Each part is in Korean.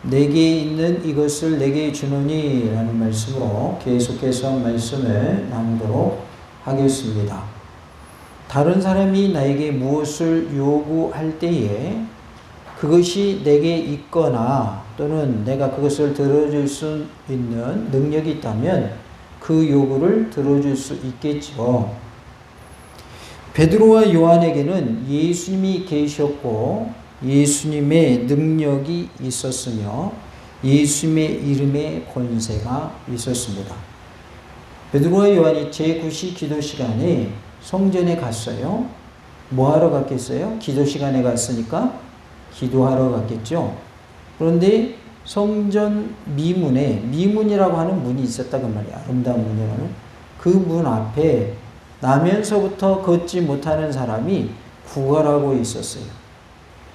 내게 있는 이것을 내게 주노니 라는 말씀으로 계속해서 말씀을 나누도록 하겠습니다. 다른 사람이 나에게 무엇을 요구할 때에 그것이 내게 있거나 또는 내가 그것을 들어줄 수 있는 능력이 있다면 그 요구를 들어줄 수 있겠죠. 베드로와 요한에게는 예수님이 계셨고 예수님의 능력이 있었으며 예수님의 이름의 권세가 있었습니다. 베드로와 요한이 제9시 기도 시간에 성전에 갔어요. 뭐 하러 갔겠어요? 기도 시간에 갔으니까 기도하러 갔겠죠. 그런데 성전 미문에 미문이라고 하는 문이 있었다 그 말이야. 아름다운 문이라는 그 문 앞에 나면서부터 걷지 못하는 사람이 구걸하고 있었어요.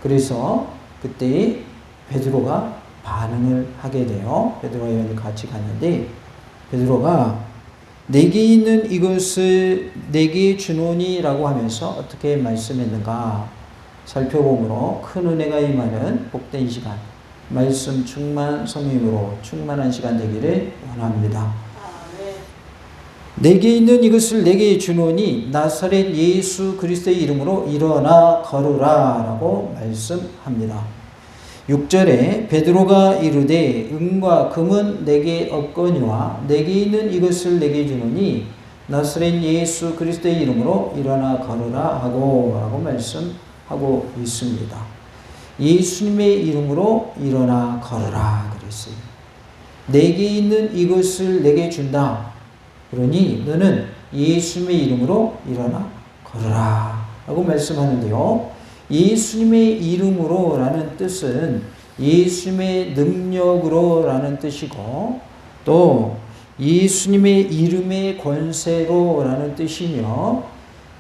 그래서 그때 베드로가 반응을 하게 돼요. 베드로와 요한이 같이 갔는데 베드로가 내게 있는 이것을 내게 주노니 라고 하면서 어떻게 말씀했는가 살펴보므로 큰 은혜가 임하는 복된 시간, 말씀 충만 성령으로 충만한 시간 되기를 원합니다. 내게 있는 이것을 내게 주노니 나사렛 예수 그리스도의 이름으로 일어나 걸으라 라고 말씀합니다. 6절에 베드로가 이르되 은과 금은 내게 없거니와 내게 있는 이것을 내게 주노니 나사렛 예수 그리스도의 이름으로 일어나 걸으라 하고 라고 말씀하고 있습니다. 예수님의 이름으로 일어나 걸으라 그랬어요. 내게 있는 이것을 내게 준다. 그러니 너는 예수님의 이름으로 일어나 걸으라 라고 말씀하는데요. 예수님의 이름으로 라는 뜻은 예수님의 능력으로 라는 뜻이고 또 예수님의 이름의 권세로 라는 뜻이며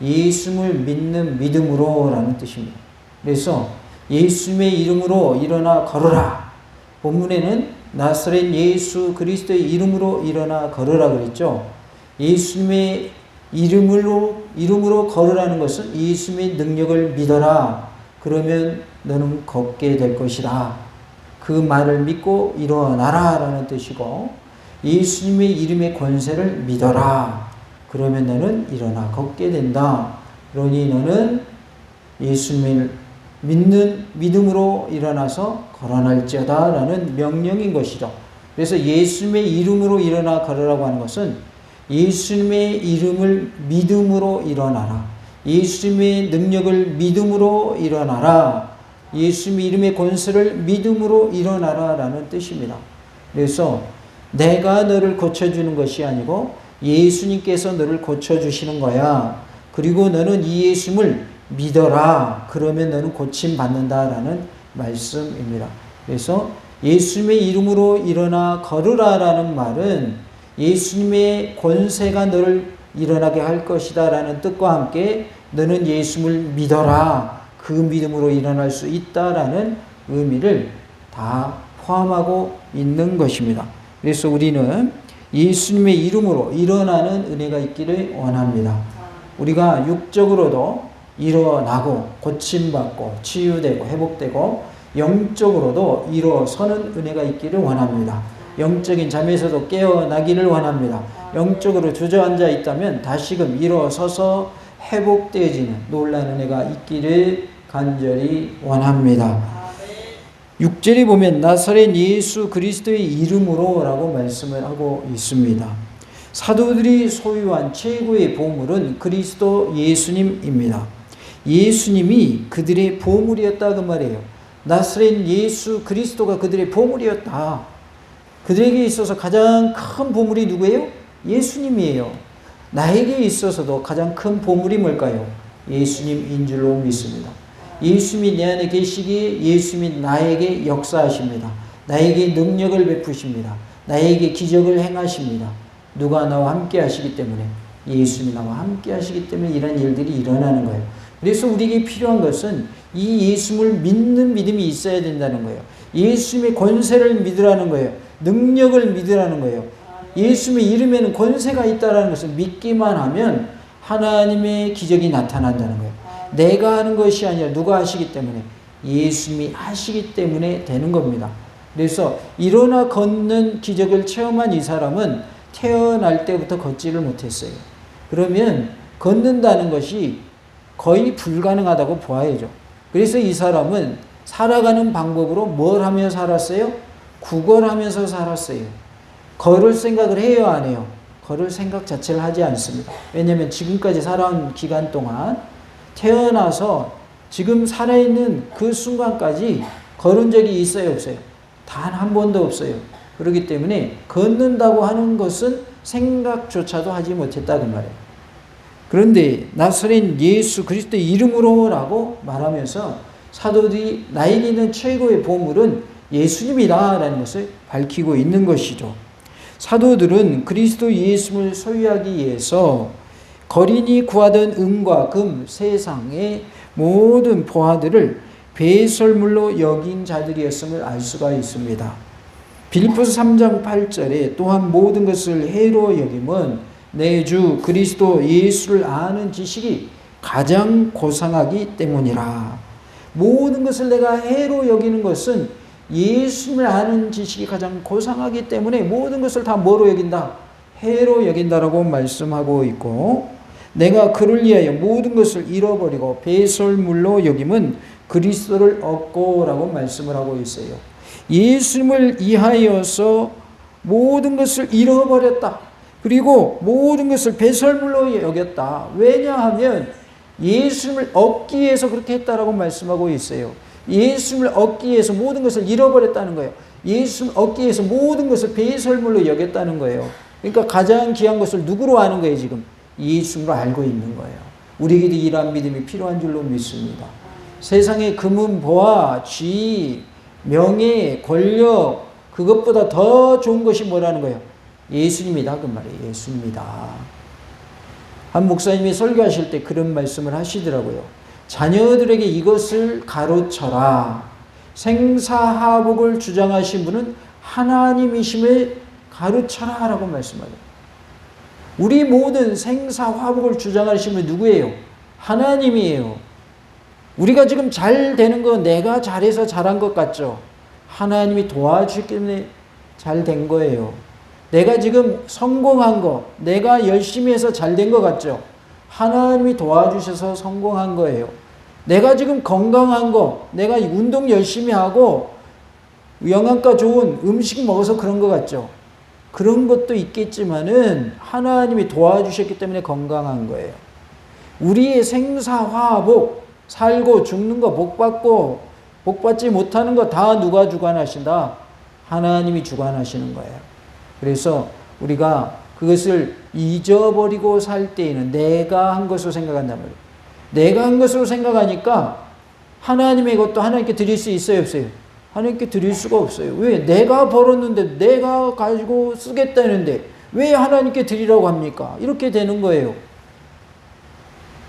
예수님을 믿는 믿음으로 라는 뜻입니다. 그래서 예수님의 이름으로 일어나 걸으라. 본문에는 나사렛 예수 그리스도의 이름으로 일어나 걸으라 그랬죠. 예수님의 이름으로 걸으라는 것은 예수님의 능력을 믿어라. 그러면 너는 걷게 될 것이다. 그 말을 믿고 일어나라 라는 뜻이고 예수님의 이름의 권세를 믿어라. 그러면 너는 일어나 걷게 된다. 그러니 너는 예수님을 믿는 믿음으로 일어나서 걸어날지어다 라는 명령인 것이죠. 그래서 예수님의 이름으로 일어나 걸으라고 하는 것은 예수님의 이름을 믿음으로 일어나라. 예수님의 능력을 믿음으로 일어나라. 예수님의 이름의 권세를 믿음으로 일어나라 라는 뜻입니다. 그래서 내가 너를 고쳐주는 것이 아니고 예수님께서 너를 고쳐주시는 거야. 그리고 너는 이 예수님을 믿어라. 그러면 너는 고침받는다라는 말씀입니다. 그래서 예수님의 이름으로 일어나 걸으라 라는 말은 예수님의 권세가 너를 일어나게 할 것이다 라는 뜻과 함께 너는 예수님을 믿어라. 그 믿음으로 일어날 수 있다라는 의미를 다 포함하고 있는 것입니다. 그래서 우리는 예수님의 이름으로 일어나는 은혜가 있기를 원합니다. 우리가 육적으로도 일어나고 고침받고 치유되고 회복되고 영적으로도 일어서는 은혜가 있기를 원합니다. 영적인 잠에서도 깨어나기를 원합니다. 영적으로 주저앉아 있다면 다시금 일어서서 회복되어지는 놀라운 은혜가 있기를 간절히 원합니다. 6절에 보면 나사렛 예수 그리스도의 이름으로 라고 말씀을 하고 있습니다. 사도들이 소유한 최고의 보물은 그리스도 예수님입니다. 예수님이 그들의 보물이었다 그 말이에요. 나사렛 예수 그리스도가 그들의 보물이었다. 그들에게 있어서 가장 큰 보물이 누구예요? 예수님이에요. 나에게 있어서도 가장 큰 보물이 뭘까요? 예수님인 줄로 믿습니다. 예수님이 내 안에 계시기에 예수님이 나에게 역사하십니다. 나에게 능력을 베푸십니다. 나에게 기적을 행하십니다. 누가 나와 함께 하시기 때문에 예수님이 나와 함께 하시기 때문에 이런 일들이 일어나는 거예요. 그래서 우리에게 필요한 것은 이 예수님을 믿는 믿음이 있어야 된다는 거예요. 예수님의 권세를 믿으라는 거예요. 능력을 믿으라는 거예요. 예수님의 이름에는 권세가 있다는 것을 믿기만 하면 하나님의 기적이 나타난다는 거예요. 내가 하는 것이 아니라 누가 하시기 때문에 예수님이 하시기 때문에 되는 겁니다. 그래서 일어나 걷는 기적을 체험한 이 사람은 태어날 때부터 걷지를 못했어요. 그러면 걷는다는 것이 거의 불가능하다고 보아야죠. 그래서 이 사람은 살아가는 방법으로 뭘 하며 살았어요? 구걸하면서 살았어요. 걸을 생각을 해요, 안 해요? 걸을 생각 자체를 하지 않습니다. 왜냐하면 지금까지 살아온 기간 동안 태어나서 지금 살아있는 그 순간까지 걸은 적이 있어요, 없어요? 단 한 번도 없어요. 그렇기 때문에 걷는다고 하는 것은 생각조차도 하지 못했다 그 말이에요. 그런데 나사렛 예수 그리스도의 이름으로라고 말하면서 사도들이 나에게 있는 최고의 보물은 예수님이다라는 것을 밝히고 있는 것이죠. 사도들은 그리스도 예수를 소유하기 위해서 거린이 구하던 은과 금, 세상의 모든 보화들을 배설물로 여긴 자들이었음을 알 수가 있습니다. 빌립보서 3장 8절에 또한 모든 것을 해로 여김은 내 주 그리스도 예수를 아는 지식이 가장 고상하기 때문이라. 모든 것을 내가 해로 여기는 것은 예수를 아는 지식이 가장 고상하기 때문에 모든 것을 다 뭐로 여긴다? 해로 여긴다라고 말씀하고 있고, 내가 그를 위하여 모든 것을 잃어버리고 배설물로 여김은 그리스도를 얻고라고 말씀을 하고 있어요. 예수님을 위하여서 모든 것을 잃어버렸다. 그리고 모든 것을 배설물로 여겼다. 왜냐하면 예수님을 얻기 위해서 그렇게 했다라고 말씀하고 있어요. 예수님을 얻기 위해서 모든 것을 잃어버렸다는 거예요. 예수님을 얻기 위해서 모든 것을 배설물로 여겼다는 거예요. 그러니까 가장 귀한 것을 누구로 아는 거예요, 지금? 예수님으로 알고 있는 거예요. 우리에게도 이러한 믿음이 필요한 줄로 믿습니다. 세상의 금은 보화, 지위, 명예, 권력, 그것보다 더 좋은 것이 뭐라는 거예요? 예수님이다 그 말이에요. 예수님이다. 한 목사님이 설교하실 때 그런 말씀을 하시더라고요. 자녀들에게 이것을 가르쳐라. 생사화복을 주장하신 분은 하나님이심을 가르쳐라 라고 말씀하죠. 우리 모든 생사화복을 주장하신 분이 누구예요? 하나님이에요. 우리가 지금 잘 되는 거 내가 잘해서 잘한 것 같죠? 하나님이 도와주기 때문에 잘 된 거예요. 내가 지금 성공한 거, 내가 열심히 해서 잘 된 것 같죠? 하나님이 도와주셔서 성공한 거예요. 내가 지금 건강한 거, 내가 운동 열심히 하고 영양가 좋은 음식 먹어서 그런 것 같죠? 그런 것도 있겠지만은 하나님이 도와주셨기 때문에 건강한 거예요. 우리의 생사화복, 살고 죽는 거 복받고 복받지 못하는 거 다 누가 주관하신다? 하나님이 주관하시는 거예요. 그래서 우리가 그것을 잊어버리고 살 때에는 내가 한 것으로 생각한단 말이에요. 내가 한 것으로 생각하니까 하나님의 것도 하나님께 드릴 수 있어요, 없어요? 하나님께 드릴 수가 없어요. 왜? 내가 벌었는데 내가 가지고 쓰겠다는데 왜 하나님께 드리라고 합니까? 이렇게 되는 거예요.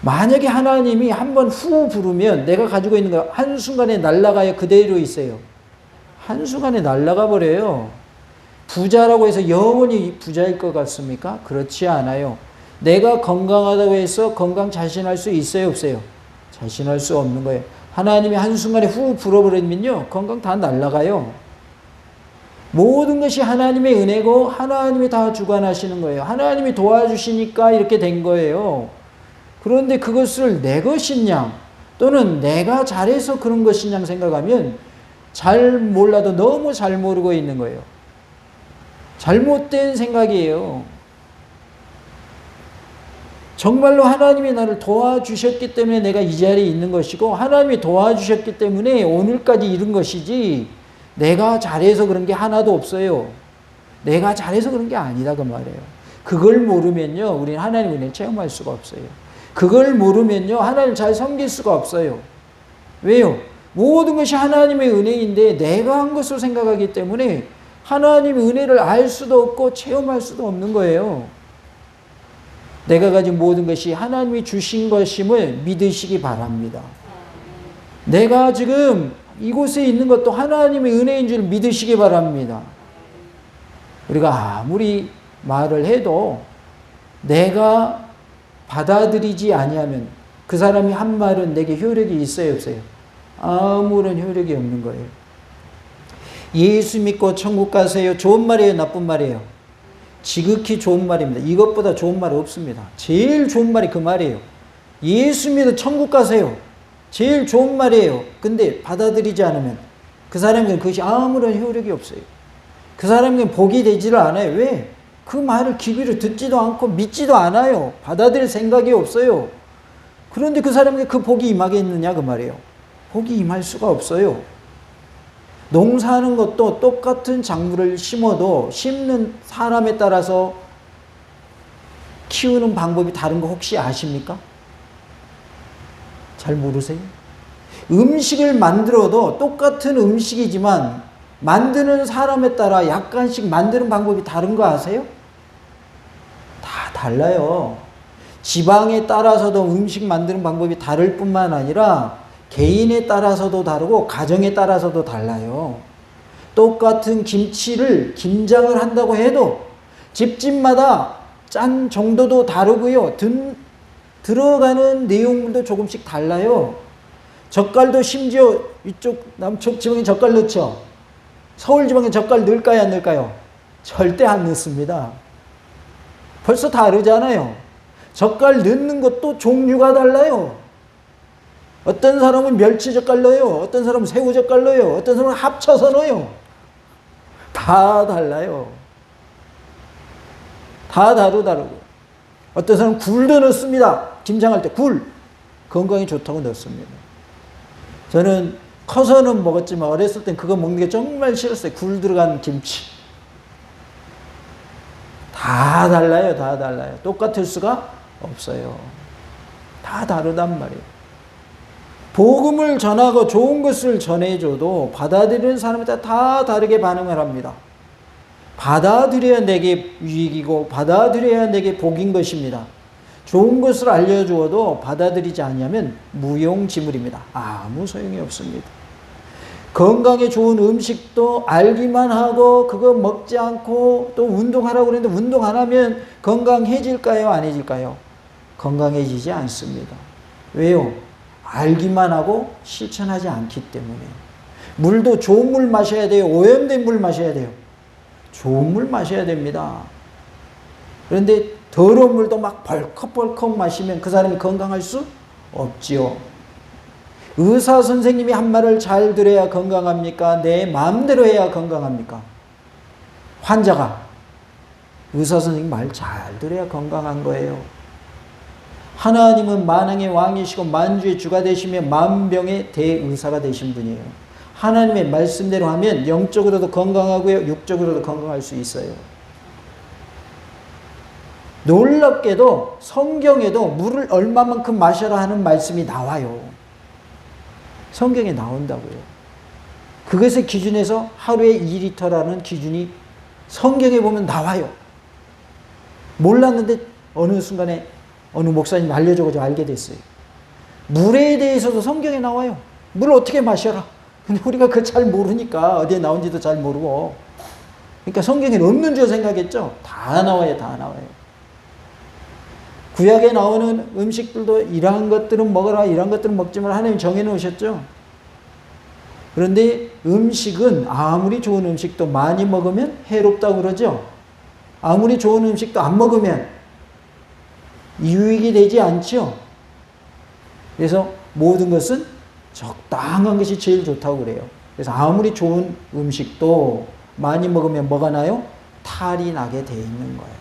만약에 하나님이 한번 후 부르면 내가 가지고 있는 거 한순간에 날아가야 그대로 있어요. 한순간에 날아가 버려요. 부자라고 해서 영원히 부자일 것 같습니까? 그렇지 않아요. 내가 건강하다고 해서 건강 자신할 수 있어요, 없어요? 자신할 수 없는 거예요. 하나님이 한순간에 후 불어버리면요, 건강 다 날아가요. 모든 것이 하나님의 은혜고 하나님이 다 주관하시는 거예요. 하나님이 도와주시니까 이렇게 된 거예요. 그런데 그것을 내 것이냐 또는 내가 잘해서 그런 것이냐 생각하면 잘 몰라도 너무 잘 모르고 있는 거예요. 잘못된 생각이에요. 정말로 하나님이 나를 도와주셨기 때문에 내가 이 자리에 있는 것이고 하나님이 도와주셨기 때문에 오늘까지 이른 것이지 내가 잘해서 그런 게 하나도 없어요. 내가 잘해서 그런 게 아니다 그 말이에요. 그걸 모르면요 우리는 하나님의 은혜를 체험할 수가 없어요. 그걸 모르면요 하나님을 잘 섬길 수가 없어요. 왜요? 모든 것이 하나님의 은혜인데 내가 한 것으로 생각하기 때문에 하나님의 은혜를 알 수도 없고 체험할 수도 없는 거예요. 내가 가진 모든 것이 하나님이 주신 것임을 믿으시기 바랍니다. 내가 지금 이곳에 있는 것도 하나님의 은혜인 줄 믿으시기 바랍니다. 우리가 아무리 말을 해도 내가 받아들이지 아니하면 그 사람이 한 말은 내게 효력이 있어요, 없어요? 아무런 효력이 없는 거예요. 예수 믿고 천국 가세요. 좋은 말이에요, 나쁜 말이에요? 지극히 좋은 말입니다. 이것보다 좋은 말이 없습니다. 제일 좋은 말이 그 말이에요. 예수 믿어 천국 가세요. 제일 좋은 말이에요. 근데 받아들이지 않으면 그 사람에게는 그것이 아무런 효력이 없어요. 그 사람에게는 복이 되지를 않아요. 왜? 그 말을 귀비로 듣지도 않고 믿지도 않아요. 받아들일 생각이 없어요. 그런데 그 사람에게 그 복이 임하겠느냐 그 말이에요. 복이 임할 수가 없어요. 농사하는 것도 똑같은 작물을 심어도 심는 사람에 따라서 키우는 방법이 다른 거 혹시 아십니까? 잘 모르세요? 음식을 만들어도 똑같은 음식이지만 만드는 사람에 따라 약간씩 만드는 방법이 다른 거 아세요? 다 달라요. 지방에 따라서도 음식 만드는 방법이 다를 뿐만 아니라 개인에 따라서도 다르고 가정에 따라서도 달라요. 똑같은 김장을 한다고 해도 집집마다 짠 정도도 다르고요. 들어가는 내용물도 조금씩 달라요. 젓갈도 심지어 이쪽 남쪽 지방에 젓갈 넣죠. 서울 지방에 젓갈 넣을까요, 안 넣을까요? 절대 안 넣습니다. 벌써 다르잖아요. 젓갈 넣는 것도 종류가 달라요. 어떤 사람은 멸치 젓갈 넣어요. 어떤 사람은 새우 젓갈 넣어요. 어떤 사람은 합쳐서 넣어요. 다 달라요. 다 다르고. 어떤 사람은 굴도 넣습니다. 김장할 때 굴. 건강에 좋다고 넣습니다. 저는 커서는 먹었지만 어렸을 땐 그거 먹는 게 정말 싫었어요. 굴 들어간 김치. 다 달라요. 다 달라요. 똑같을 수가 없어요. 다 다르단 말이에요. 복음을 전하고 좋은 것을 전해줘도 받아들이는 사람에 따라 다 다르게 반응을 합니다. 받아들여야 내게 유익이고 받아들여야 내게 복인 것입니다. 좋은 것을 알려주어도 받아들이지 않으면 무용지물입니다. 아무 소용이 없습니다. 건강에 좋은 음식도 알기만 하고 그거 먹지 않고 또 운동하라고 그랬는데 운동 안 하면 건강해질까요? 안 해질까요? 건강해지지 않습니다. 왜요? 알기만 하고 실천하지 않기 때문에. 물도 좋은 물 마셔야 돼요? 오염된 물 마셔야 돼요? 좋은 물 마셔야 됩니다. 그런데 더러운 물도 막 벌컥벌컥 마시면 그 사람이 건강할 수 없지요. 의사 선생님이 한 말을 잘 들어야 건강합니까? 내 마음대로 해야 건강합니까? 환자가 의사 선생님 말 잘 들어야 건강한 거예요. 하나님은 만왕의 왕이시고 만주의 주가 되시며 만병의 대의사가 되신 분이에요. 하나님의 말씀대로 하면 영적으로도 건강하고요, 육적으로도 건강할 수 있어요. 놀랍게도 성경에도 물을 얼마만큼 마셔라 하는 말씀이 나와요. 성경에 나온다고요. 그것의 기준에서 하루에 2리터라는 기준이 성경에 보면 나와요. 몰랐는데 어느 순간에 어느 목사님 알려줘가지고 알게 됐어요. 물에 대해서도 성경에 나와요. 물 어떻게 마셔라. 근데 우리가 그걸 잘 모르니까 어디에 나온지도 잘 모르고. 그러니까 성경에 없는 줄 생각했죠. 다 나와요. 다 나와요. 구약에 나오는 음식들도 이러한 것들은 먹어라, 이러한 것들은 먹지 마라 하나님 정해놓으셨죠. 그런데 음식은 아무리 좋은 음식도 많이 먹으면 해롭다고 그러죠. 아무리 좋은 음식도 안 먹으면 유익이 되지 않죠. 그래서 모든 것은 적당한 것이 제일 좋다고 그래요. 그래서 아무리 좋은 음식도 많이 먹으면 뭐가 나요? 탈이 나게 돼 있는 거예요.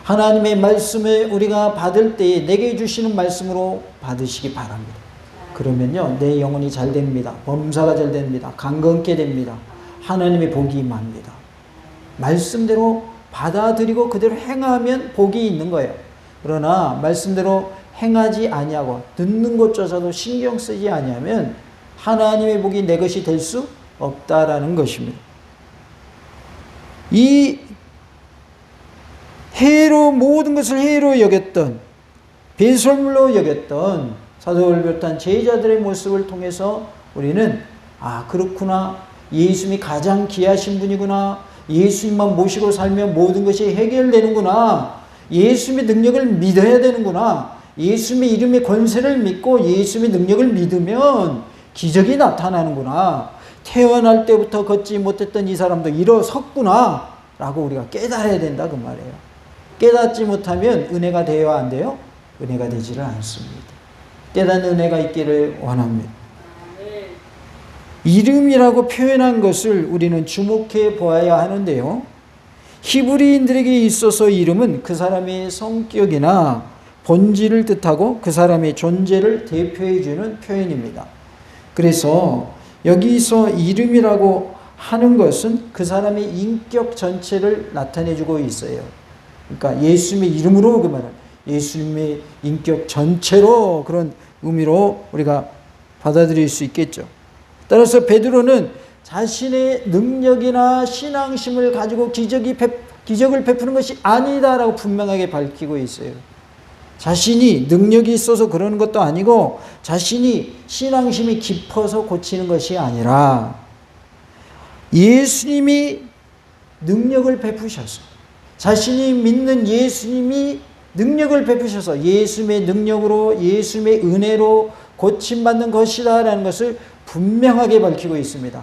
하나님의 말씀을 우리가 받을 때에 내게 주시는 말씀으로 받으시기 바랍니다. 그러면요, 내 영혼이 잘 됩니다. 범사가 잘 됩니다. 강건케 됩니다. 하나님의 복이 임합니다. 말씀대로 받아들이고 그대로 행하면 복이 있는 거예요. 그러나 말씀대로 행하지 아니하고 듣는 것조차도 신경 쓰지 아니하면 하나님의 복이 내 것이 될 수 없다라는 것입니다. 이 모든 것을 해로 여겼던, 배설물로 여겼던 사도를 비롯한 제자들의 모습을 통해서 우리는 그렇구나, 예수님이 가장 귀하신 분이구나, 예수님만 모시고 살면 모든 것이 해결되는구나, 예수님의 능력을 믿어야 되는구나, 예수님의 이름의 권세를 믿고 예수님의 능력을 믿으면 기적이 나타나는구나, 태어날 때부터 걷지 못했던 이 사람도 일어섰구나 라고 우리가 깨달아야 된다 그 말이에요. 깨닫지 못하면 은혜가 돼요, 안 돼요? 은혜가 되지를 않습니다. 깨닫는 은혜가 있기를 원합니다. 이름이라고 표현한 것을 우리는 주목해 보아야 하는데요. 히브리인들에게 있어서 이름은 그 사람의 성격이나 본질을 뜻하고 그 사람의 존재를 대표해 주는 표현입니다. 그래서 여기서 이름이라고 하는 것은 그 사람의 인격 전체를 나타내 주고 있어요. 그러니까 예수님의 이름으로 그 말은 예수님의 인격 전체로 그런 의미로 우리가 받아들일 수 있겠죠. 따라서 베드로는 자신의 능력이나 신앙심을 가지고 기적을 베푸는 것이 아니다라고 분명하게 밝히고 있어요. 자신이 능력이 있어서 그러는 것도 아니고 자신이 신앙심이 깊어서 고치는 것이 아니라 예수님이 능력을 베푸셔서 자신이 믿는 예수님이 능력을 베푸셔서 예수님의 능력으로 예수님의 은혜로 고침받는 것이다 라는 것을 분명하게 밝히고 있습니다.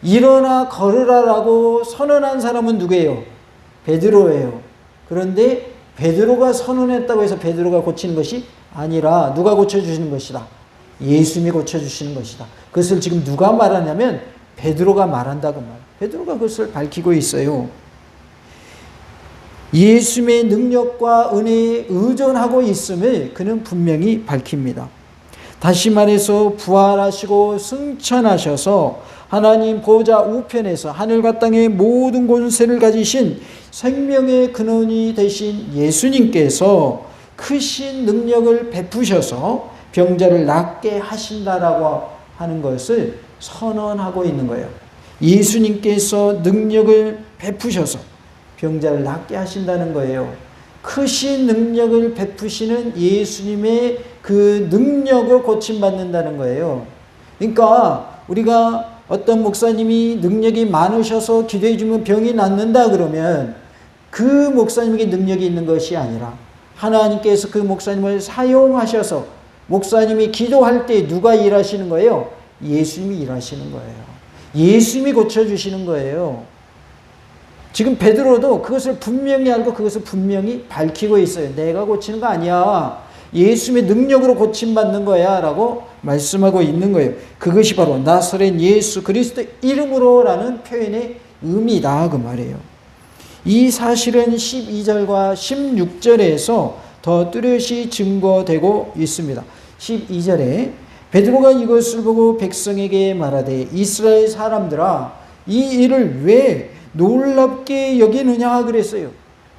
일어나 걸으라라고 선언한 사람은 누구예요? 베드로예요. 그런데 베드로가 선언했다고 해서 베드로가 고치는 것이 아니라 누가 고쳐주시는 것이다? 예수님이 고쳐주시는 것이다. 그것을 지금 누가 말하냐면 베드로가 말한다고 말해요. 베드로가 그것을 밝히고 있어요. 예수님의 능력과 은혜에 의존하고 있음을 그는 분명히 밝힙니다. 다시 말해서 부활하시고 승천하셔서 하나님 보좌 우편에서 하늘과 땅의 모든 권세를 가지신 생명의 근원이 되신 예수님께서 크신 능력을 베푸셔서 병자를 낫게 하신다라고 하는 것을 선언하고 있는 거예요. 예수님께서 능력을 베푸셔서 병자를 낫게 하신다는 거예요. 크신 능력을 베푸시는 예수님의 그 능력을 고침받는다는 거예요. 그러니까 우리가 어떤 목사님이 능력이 많으셔서 기도해 주면 병이 낫는다 그러면 그 목사님에게 능력이 있는 것이 아니라 하나님께서 그 목사님을 사용하셔서 목사님이 기도할 때 누가 일하시는 거예요? 예수님이 일하시는 거예요. 예수님이 고쳐주시는 거예요. 지금 베드로도 그것을 분명히 알고 그것을 분명히 밝히고 있어요. 내가 고치는 거 아니야. 예수님의 능력으로 고침받는 거야 라고 말씀하고 있는 거예요. 그것이 바로 나사렛 예수 그리스도 이름으로라는 표현의 의미다 그 말이에요. 이 사실은 12절과 16절에서 더 뚜렷이 증거되고 있습니다. 12절에 베드로가 이것을 보고 백성에게 말하되 이스라엘 사람들아 이 일을 왜 놀랍게 여기느냐 그랬어요.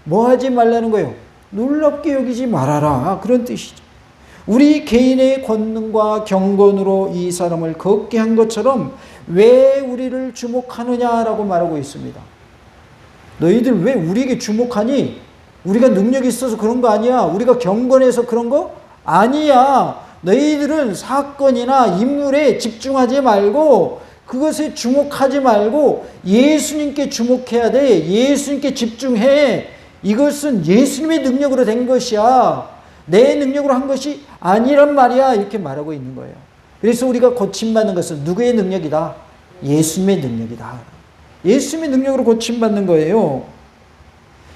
뭐 하지 말라는 거예요? 놀랍게 여기지 말아라 그런 뜻이죠. 우리 개인의 권능과 경건으로 이 사람을 걷게 한 것처럼 왜 우리를 주목하느냐라고 말하고 있습니다. 너희들 왜 우리에게 주목하니? 우리가 능력이 있어서 그런 거 아니야. 우리가 경건해서 그런 거 아니야. 너희들은 사건이나 인물에 집중하지 말고 그것에 주목하지 말고 예수님께 주목해야 돼. 예수님께 집중해. 이것은 예수님의 능력으로 된 것이야. 내 능력으로 한 것이 아니란 말이야. 이렇게 말하고 있는 거예요. 그래서 우리가 고침받는 것은 누구의 능력이다? 예수님의 능력이다. 예수님의 능력으로 고침받는 거예요.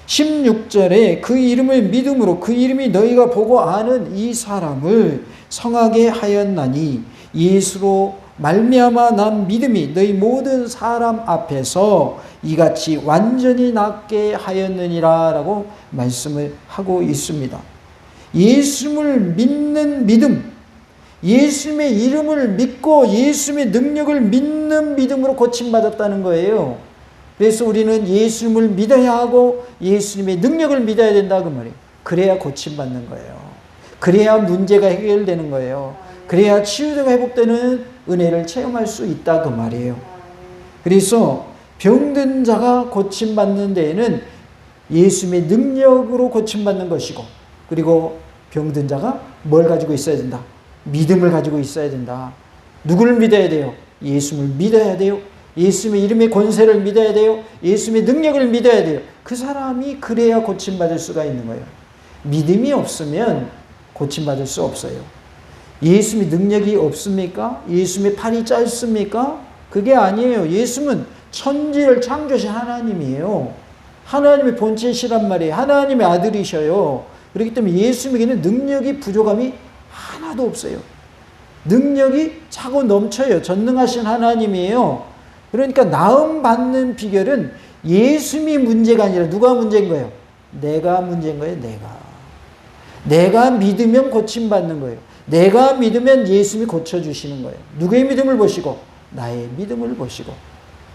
16절에 그 이름을 믿음으로 그 이름이 너희가 보고 아는 이 사람을 성하게 하였나니 예수로 말미암아 난 믿음이 너희 모든 사람 앞에서 이같이 완전히 낫게 하였느니라 라고 말씀을 하고 있습니다. 예수님을 믿는 믿음, 예수님의 이름을 믿고 예수님의 능력을 믿는 믿음으로 고침받았다는 거예요. 그래서 우리는 예수님을 믿어야 하고 예수님의 능력을 믿어야 된다 그 말이에요. 그래야 고침받는 거예요. 그래야 문제가 해결되는 거예요. 그래야 치유되고 회복되는 은혜를 체험할 수 있다 그 말이에요. 그래서 병든 자가 고침받는 데에는 예수님의 능력으로 고침받는 것이고 그리고 병든 자가 뭘 가지고 있어야 된다? 믿음을 가지고 있어야 된다. 누구를 믿어야 돼요? 예수님을 믿어야 돼요. 예수님의 이름의 권세를 믿어야 돼요. 예수님의 능력을 믿어야 돼요. 그 사람이 그래야 고침받을 수가 있는 거예요. 믿음이 없으면 고침받을 수 없어요. 예수님의 능력이 없습니까? 예수님의 팔이 짧습니까? 그게 아니에요. 예수는 천지를 창조하신 하나님이에요. 하나님의 본체시란 말이에요. 하나님의 아들이셔요. 그렇기 때문에 예수님에게는 능력이 부족함이 하나도 없어요. 능력이 차고 넘쳐요. 전능하신 하나님이에요. 그러니까 나음 받는 비결은 예수님이 문제가 아니라 누가 문제인 거예요? 내가 문제인 거예요. 내가 믿으면 고침받는 거예요. 내가 믿으면 예수님이 고쳐주시는 거예요. 누구의 믿음을 보시고? 나의 믿음을 보시고.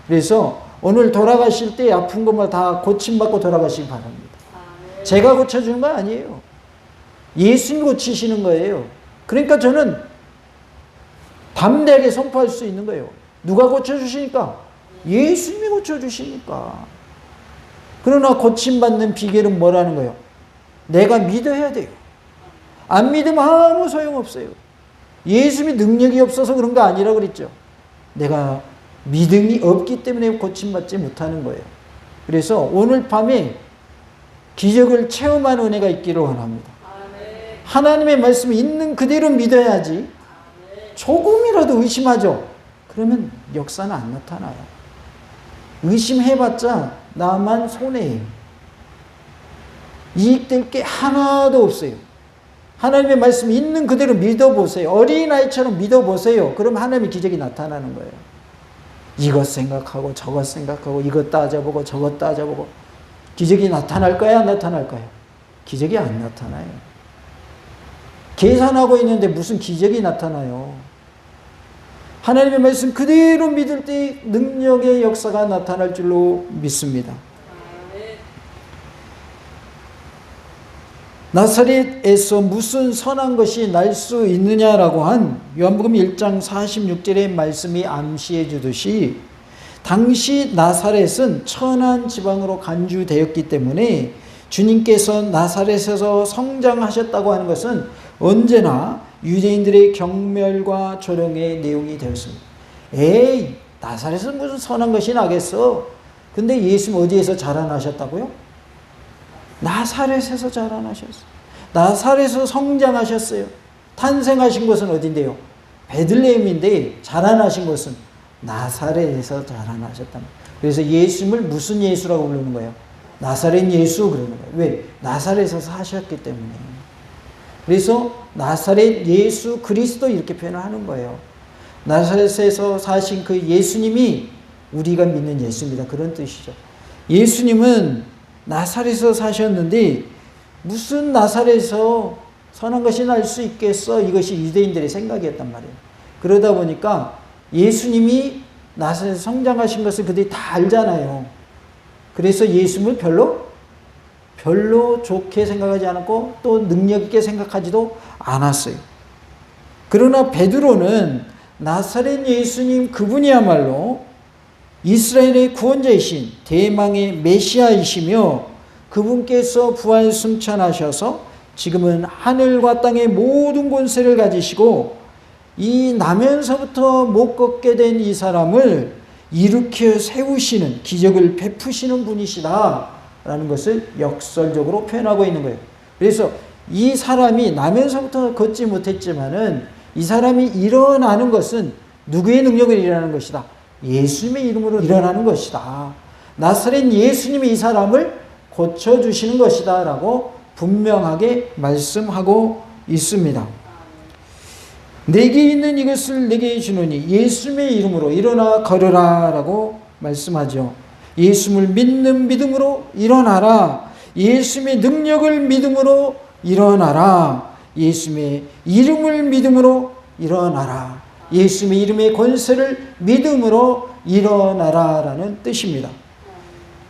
그래서 오늘 돌아가실 때 아픈 것만 다 고침받고 돌아가시기 바랍니다. 제가 고쳐주는 거 아니에요. 예수님이 고치시는 거예요. 그러니까 저는 담대하게 선포할 수 있는 거예요. 누가 고쳐주시니까? 예수님이 고쳐주시니까. 그러나 고침받는 비결은 뭐라는 거예요? 내가 믿어야 돼요. 안 믿으면 아무 소용없어요. 예수님이 능력이 없어서 그런 거 아니라고 그랬죠. 내가 믿음이 없기 때문에 고침받지 못하는 거예요. 그래서 오늘 밤에 기적을 체험하는 은혜가 있기를 원합니다. 하나님의 말씀이 있는 그대로 믿어야지. 조금이라도 의심하죠. 그러면 역사는 안 나타나요. 의심해봤자 나만 손해예요. 이익될 게 하나도 없어요. 하나님의 말씀이 있는 그대로 믿어보세요. 어린아이처럼 믿어보세요. 그럼 하나님의 기적이 나타나는 거예요. 이것 생각하고 저것 생각하고 이것 따져보고 저것 따져보고 기적이 나타날까요? 안 나타날까요? 기적이 안 나타나요. 계산하고 있는데 무슨 기적이 나타나요? 하나님의 말씀 그대로 믿을 때 능력의 역사가 나타날 줄로 믿습니다. 나사렛에서 무슨 선한 것이 날 수 있느냐라고 한 요한복음 1장 46절의 말씀이 암시해 주듯이 당시 나사렛은 천한 지방으로 간주되었기 때문에 주님께서 나사렛에서 성장하셨다고 하는 것은 언제나 유대인들의 경멸과 조롱의 내용이 되었습니다. 에이, 나사렛은 무슨 선한 것이 나겠어? 근데 예수님 어디에서 자라나셨다고요? 나사렛에서 자라나셨어요. 나사렛에서 성장하셨어요. 탄생하신 곳은 어딘데요? 베들레헴인데 자라나신 곳은 나사렛에서 자라나셨다. 그래서 예수님을 무슨 예수라고 부르는 거예요? 나사렛 예수 그러는 거예요. 왜? 나사렛에서 사셨기 때문에. 그래서 나사렛 예수 그리스도 이렇게 표현을 하는 거예요. 나사렛에서 사신 그 예수님이 우리가 믿는 예수입니다. 그런 뜻이죠. 예수님은 나사렛에서 사셨는데 무슨 나사렛에서 선한 것이 날 수 있겠어? 이것이 유대인들의 생각이었단 말이에요. 그러다 보니까 예수님이 나사렛에서 성장하신 것을 그들이 다 알잖아요. 그래서 예수님을 별로 좋게 생각하지 않았고 또 능력 있게 생각하지도 않았어요. 그러나 베드로는 나사렛 예수님 그분이야말로 이스라엘의 구원자이신 대망의 메시아이시며 그분께서 부활 승천하셔서 지금은 하늘과 땅의 모든 권세를 가지시고 이 나면서부터 못 걷게 된 이 사람을 일으켜 세우시는 기적을 베푸시는 분이시다라는 것을 역설적으로 표현하고 있는 거예요. 그래서 이 사람이 나면서부터 걷지 못했지만은 이 사람이 일어나는 것은 누구의 능력을 일어나는 것이다? 예수님의 이름으로 일어나는 것이다. 나사렛 예수님이 이 사람을 고쳐주시는 것이다 라고 분명하게 말씀하고 있습니다. 내게 있는 이것을 내게 주노니 예수님의 이름으로 일어나 걸으라 라고 말씀하죠. 예수님을 믿는 믿음으로 일어나라. 예수님의 능력을 믿음으로 일어나라. 예수님의 이름을 믿음으로 일어나라. 예수님의 이름의 권세를 믿음으로 일어나라 라는 뜻입니다.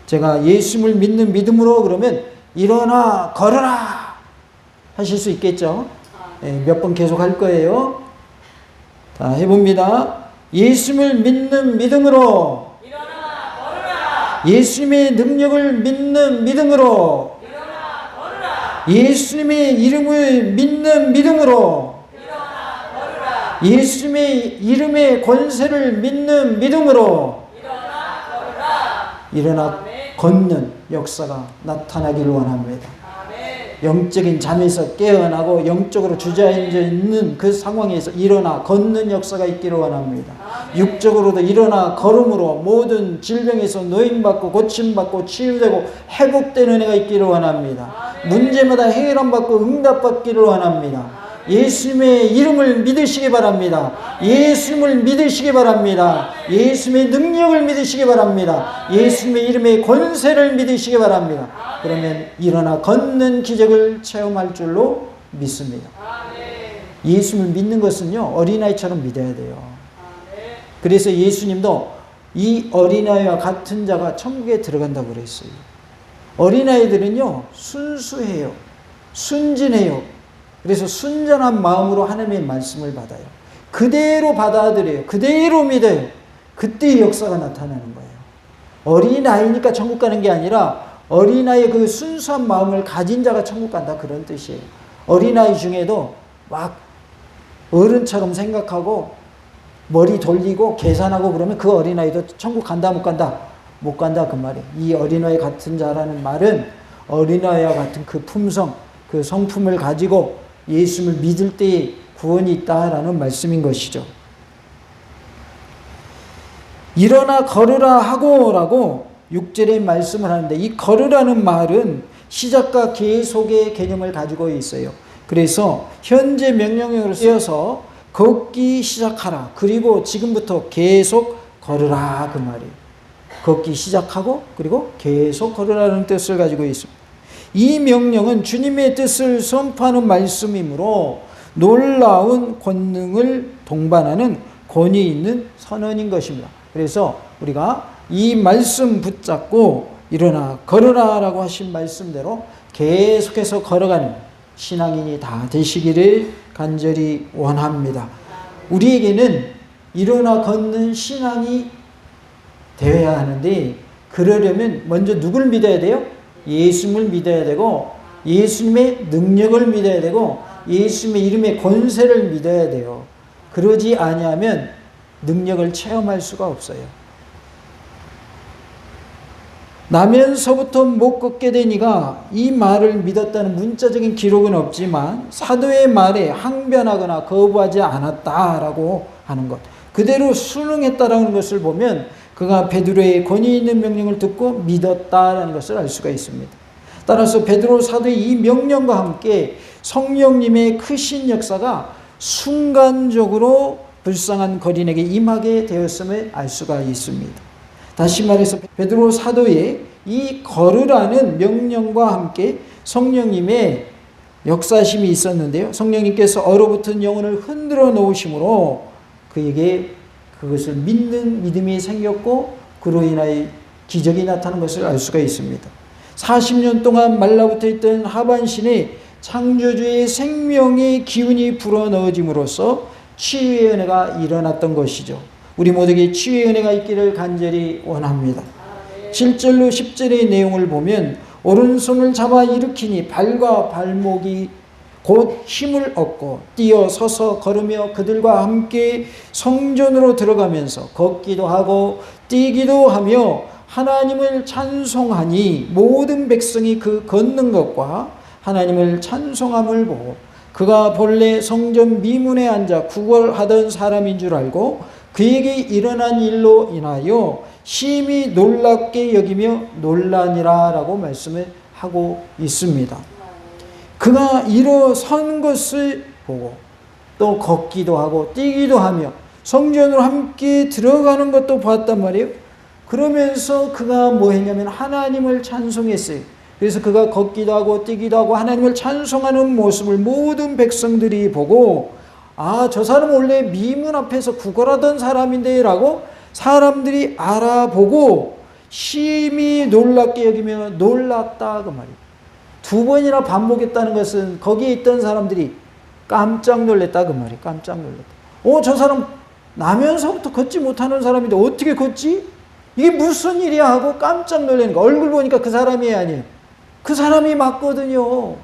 제가 예수님을 믿는 믿음으로 그러면 일어나 걸어라 하실 수 있겠죠? 몇 번 계속 할 거예요. 자, 해봅니다. 예수님을 믿는 믿음으로 일어나 걸어라. 예수님의 능력을 믿는 믿음으로 일어나 걸어라. 예수님의 이름을 믿는 믿음으로 일어나 걸어라. 예수님의 이름의 권세를 믿는 믿음으로 일어나 걸어라. 일어나 걷는 역사가 나타나기를 원합니다. 영적인 잠에서 깨어나고 영적으로 주저앉아 있는 그 상황에서 일어나 걷는 역사가 있기를 원합니다. 육적으로도 일어나 걸음으로 모든 질병에서 노임받고 고침받고 치유되고 회복되는 은혜가 있기를 원합니다. 문제마다 해결받고 응답받기를 원합니다. 예수님의 이름을 믿으시기 바랍니다. 예수님을 믿으시기 바랍니다. 예수님의 능력을 믿으시기 바랍니다. 예수님의 이름의 권세를 믿으시기 바랍니다. 그러면 일어나 걷는 기적을 체험할 줄로 믿습니다. 예수님을 믿는 것은요, 어린아이처럼 믿어야 돼요. 그래서 예수님도 이 어린아이와 같은 자가 천국에 들어간다고 그랬어요. 어린아이들은요, 순수해요. 순진해요. 그래서 순전한 마음으로 하나님의 말씀을 받아요. 그대로 받아들여요. 그대로 믿어요. 그때 역사가 나타나는 거예요. 어린아이니까 천국 가는 게 아니라 어린아이의 그 순수한 마음을 가진 자가 천국 간다, 그런 뜻이에요. 어린아이 중에도 막 어른처럼 생각하고 머리 돌리고 계산하고 그러면 그 어린아이도 천국 간다 못 간다? 못 간다, 그 말이에요. 이 어린아이 같은 자라는 말은 어린아이와 같은 그 품성, 그 성품을 가지고 예수님을 믿을 때에 구원이 있다라는 말씀인 것이죠. 일어나 걸으라 하고라고 6절에 말씀을 하는데, 이 걸으라는 말은 시작과 계속의 개념을 가지고 있어요. 그래서 현재 명령형으로 쓰여서 걷기 시작하라, 그리고 지금부터 계속 걸으라, 그 말이에요. 걷기 시작하고 그리고 계속 걸으라는 뜻을 가지고 있습니다. 이 명령은 주님의 뜻을 선포하는 말씀이므로 놀라운 권능을 동반하는 권위 있는 선언인 것입니다. 그래서 우리가 이 말씀 붙잡고 일어나 걸으라 라고 하신 말씀대로 계속해서 걸어가는 신앙인이 다 되시기를 간절히 원합니다. 우리에게는 일어나 걷는 신앙이 되어야 하는데, 그러려면 먼저 누굴 믿어야 돼요? 예수님을 믿어야 되고, 예수님의 능력을 믿어야 되고, 예수님의 이름의 권세를 믿어야 돼요. 그러지 아니하면 능력을 체험할 수가 없어요. 나면서부터 못 걷게 되니가 이 말을 믿었다는 문자적인 기록은 없지만 사도의 말에 항변하거나 거부하지 않았다라고 하는 것, 그대로 순응했다라는 것을 보면 그가 베드로의 권위 있는 명령을 듣고 믿었다라는 것을 알 수가 있습니다. 따라서 베드로 사도의 이 명령과 함께 성령님의 크신 역사가 순간적으로 불쌍한 거린에게 임하게 되었음을 알 수가 있습니다. 다시 말해서 베드로 사도의 이 걸으라는 명령과 함께 성령님의 역사심이 있었는데요. 성령님께서 얼어붙은 영혼을 흔들어 놓으심으로 그에게 그것을 믿는 믿음이 생겼고, 그로 인하여 기적이 나타난 것을 알 수가 있습니다. 40년 동안 말라붙어 있던 하반신에 창조주의 생명의 기운이 불어넣어짐으로써 치유의 은혜가 일어났던 것이죠. 우리 모두에게 치유의 은혜가 있기를 간절히 원합니다. 7절로 10절의 내용을 보면 오른손을 잡아 일으키니 발과 발목이 곧 힘을 얻고 뛰어 서서 걸으며 그들과 함께 성전으로 들어가면서 걷기도 하고 뛰기도 하며 하나님을 찬송하니 모든 백성이 그 걷는 것과 하나님을 찬송함을 보고 그가 본래 성전 미문에 앉아 구걸하던 사람인 줄 알고 그에게 일어난 일로 인하여 심히 놀랍게 여기며 놀라니라 라고 말씀을 하고 있습니다. 그가 일어선 것을 보고 또 걷기도 하고 뛰기도 하며 성전으로 함께 들어가는 것도 봤단 말이에요. 그러면서 그가 뭐 했냐면 하나님을 찬송했어요. 그래서 그가 걷기도 하고 뛰기도 하고 하나님을 찬송하는 모습을 모든 백성들이 보고, 아, 저 사람은 원래 미문 앞에서 구걸하던 사람인데 라고 사람들이 알아보고 심히 놀랍게 여기며 놀랐다, 그 말이에요. 두 번이나 반복했다는 것은 거기에 있던 사람들이 깜짝 놀랐다, 그 말이에요. 깜짝 놀랐다. 저 사람 나면서부터 걷지 못하는 사람인데 어떻게 걷지? 이게 무슨 일이야 하고 깜짝 놀라는 거. 얼굴 보니까 그 사람이 아니에요. 그 사람이 맞거든요.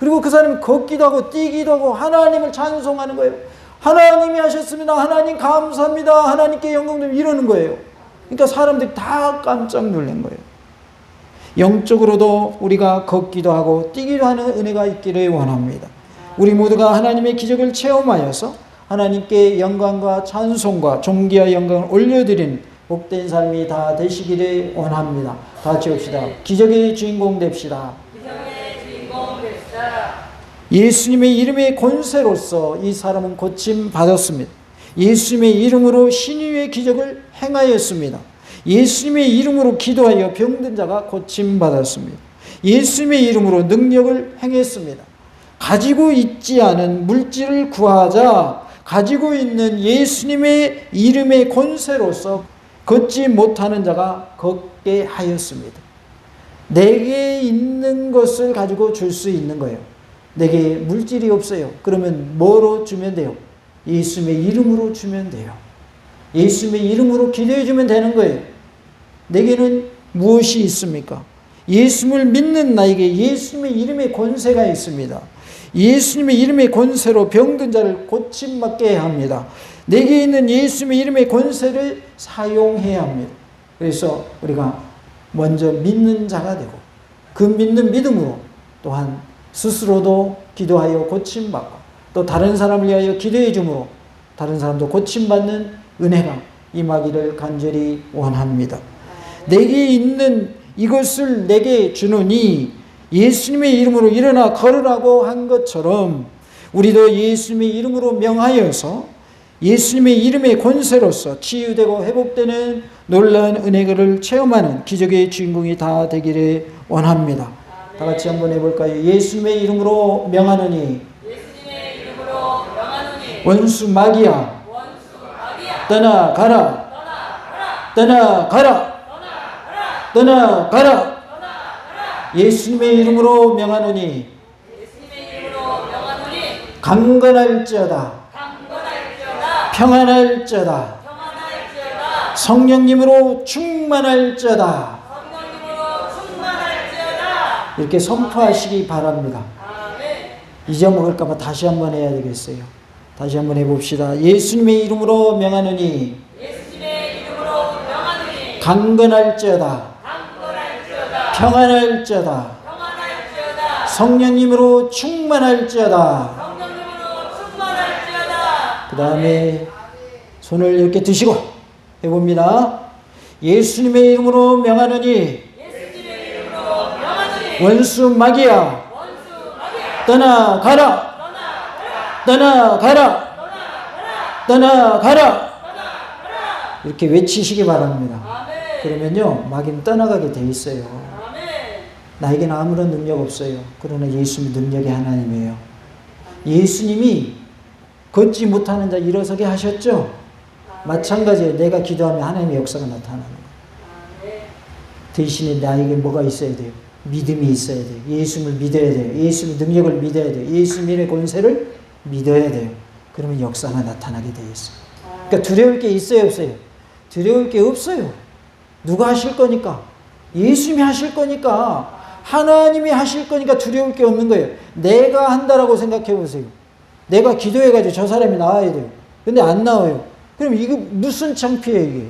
그리고 그 사람이 걷기도 하고 뛰기도 하고 하나님을 찬송하는 거예요. 하나님이 하셨습니다. 하나님 감사합니다. 하나님께 영광 돌리며 이러는 거예요. 그러니까 사람들이 다 깜짝 놀란 거예요. 영적으로도 우리가 걷기도 하고 뛰기도 하는 은혜가 있기를 원합니다. 우리 모두가 하나님의 기적을 체험하여서 하나님께 영광과 찬송과 존귀와 영광을 올려드리는 복된 삶이 다 되시기를 원합니다. 다 같이 봅시다. 기적의 주인공 됩시다. 예수님의 이름의 권세로서 이 사람은 고침 받았습니다. 예수님의 이름으로 신유의 기적을 행하였습니다. 예수님의 이름으로 기도하여 병든 자가 고침 받았습니다. 예수님의 이름으로 능력을 행했습니다. 가지고 있지 않은 물질을 구하자 가지고 있는 예수님의 이름의 권세로서 걷지 못하는 자가 걷게 하였습니다. 내게 있는 것을 가지고 줄 수 있는 거예요. 내게 물질이 없어요. 그러면 뭐로 주면 돼요? 예수님의 이름으로 주면 돼요. 예수님의 이름으로 기도해 주면 되는 거예요. 내게는 무엇이 있습니까? 예수님을 믿는 나에게 예수님의 이름의 권세가 있습니다. 예수님의 이름의 권세로 병든 자를 고침받게 합니다. 내게 있는 예수님의 이름의 권세를 사용해야 합니다. 그래서 우리가 먼저 믿는 자가 되고 그 믿는 믿음으로 또한 스스로도 기도하여 고침받고 또 다른 사람을 위하여 기도해 주므로 다른 사람도 고침받는 은혜가 임하기를 간절히 원합니다. 내게 있는 이것을 내게 주노니 예수님의 이름으로 일어나 걸으라고 한 것처럼 우리도 예수님의 이름으로 명하여서 예수님의 이름의 권세로서 치유되고 회복되는 놀라운 은혜를 체험하는 기적의 주인공이 다 되기를 원합니다. 다 같이 한번 해볼까요? 예수님의 이름으로 명하노니 원수 마귀야 떠나가라 떠나가라 떠나가라 예수님의 이름으로 명하노니 강건할지어다 평안할지어다 성령님으로 충만할지어다 이렇게 선포하시기 바랍니다. 잊어먹을까 봐 다시 한번 해야 되겠어요. 다시 한번 해봅시다. 예수님의 이름으로 명하노니 강건할지어다 평안할지어다 성령님으로 충만할지어다. 그 다음에 손을 이렇게 드시고 해봅니다. 예수님의 이름으로 명하노니 원수 마귀야 떠나가라 떠나가라 떠나가라 이렇게 외치시기 바랍니다. 그러면요 마귀는 떠나가게 돼 있어요. 나에게는 아무런 능력 없어요. 그러나 예수님이 능력의 하나님이에요. 예수님이 걷지 못하는 자 일어서게 하셨죠? 마찬가지예요. 내가 기도하면 하나님의 역사가 나타나는 거예요. 대신에 나에게 뭐가 있어야 돼요? 믿음이 있어야 돼요. 예수님을 믿어야 돼요. 예수님의 능력을 믿어야 돼요. 예수님의 권세를 믿어야 돼요. 그러면 역사가 나타나게 되어 있어요. 그러니까 두려울 게 있어요, 없어요? 두려울 게 없어요. 누가 하실 거니까? 예수님이 하실 거니까. 하나님이 하실 거니까 두려울 게 없는 거예요. 내가 한다라고 생각해 보세요. 내가 기도해가지고 저 사람이 나와야 돼요. 근데 안 나와요. 그럼 이거 무슨 창피해요, 이게.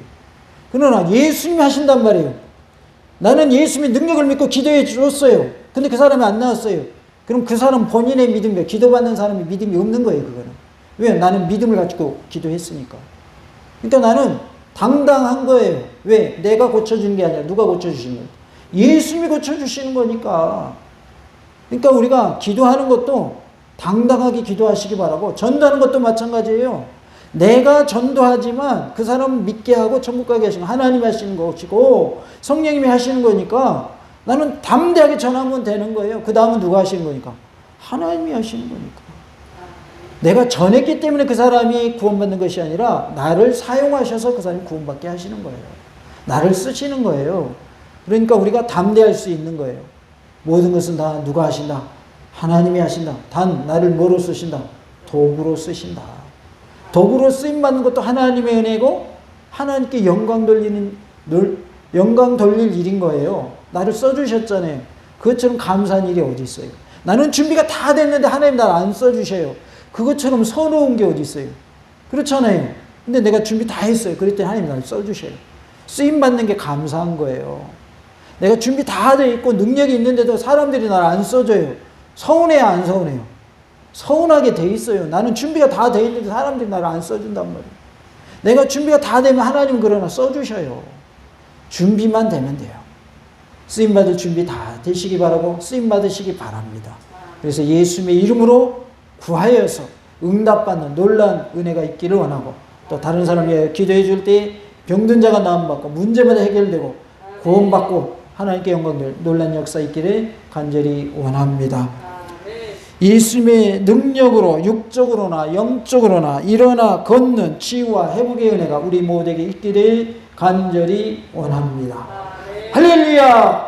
그러나 예수님이 하신단 말이에요. 나는 예수님의 능력을 믿고 기도해 줬어요. 근데 그 사람이 안 나왔어요. 그럼 그 사람 본인의 믿음이에요. 기도받는 사람이 믿음이 없는 거예요, 그거는. 왜? 나는 믿음을 가지고 기도했으니까. 그러니까 나는 당당한 거예요. 왜? 내가 고쳐주는 게 아니라 누가 고쳐주시는 거예요? 예수님이 고쳐주시는 거니까. 그러니까 우리가 기도하는 것도 당당하게 기도하시기 바라고, 전도하는 것도 마찬가지예요. 내가 전도하지만 그 사람 믿게 하고 천국 가게 하시는 거 하나님이 하시는 것이고 성령님이 하시는 거니까 나는 담대하게 전하면 되는 거예요. 그 다음은 누가 하시는 거니까? 하나님이 하시는 거니까. 내가 전했기 때문에 그 사람이 구원받는 것이 아니라 나를 사용하셔서 그 사람이 구원받게 하시는 거예요. 나를 쓰시는 거예요. 그러니까 우리가 담대할 수 있는 거예요. 모든 것은 다 누가 하신다? 하나님이 하신다. 단 나를 뭐로 쓰신다? 도구로 쓰신다. 도구로 쓰임받는 것도 하나님의 은혜고 하나님께 영광 돌릴 일인 거예요. 나를 써주셨잖아요. 그것처럼 감사한 일이 어디 있어요? 나는 준비가 다 됐는데 하나님 나를 안 써주셔요. 그것처럼 서러운 게 어디 있어요? 그렇잖아요. 근데 내가 준비 다 했어요. 그럴 때 하나님 나를 써주셔요. 쓰임받는 게 감사한 거예요. 내가 준비 다 돼 있고 능력이 있는데도 사람들이 나를 안 써줘요. 서운해요, 안 서운해요? 서운하게 돼 있어요. 나는 준비가 다 돼 있는데 사람들이 나를 안 써준단 말이에요. 내가 준비가 다 되면 하나님은 그러나 써주셔요. 준비만 되면 돼요. 쓰임받을 준비 다 되시기 바라고 쓰임받으시기 바랍니다. 그래서 예수님의 이름으로 구하여서 응답받는 놀라운 은혜가 있기를 원하고, 또 다른 사람 위하여 기도해 줄 때 병든 자가 나음받고 문제마다 해결되고 구원받고 하나님께 영광 놀란 역사 있기를 간절히 원합니다. 예수님의 능력으로 육적으로나 영적으로나 일어나 걷는 치유와 회복의 은혜가 우리 모두에게 있기를 간절히 원합니다. 할렐루야!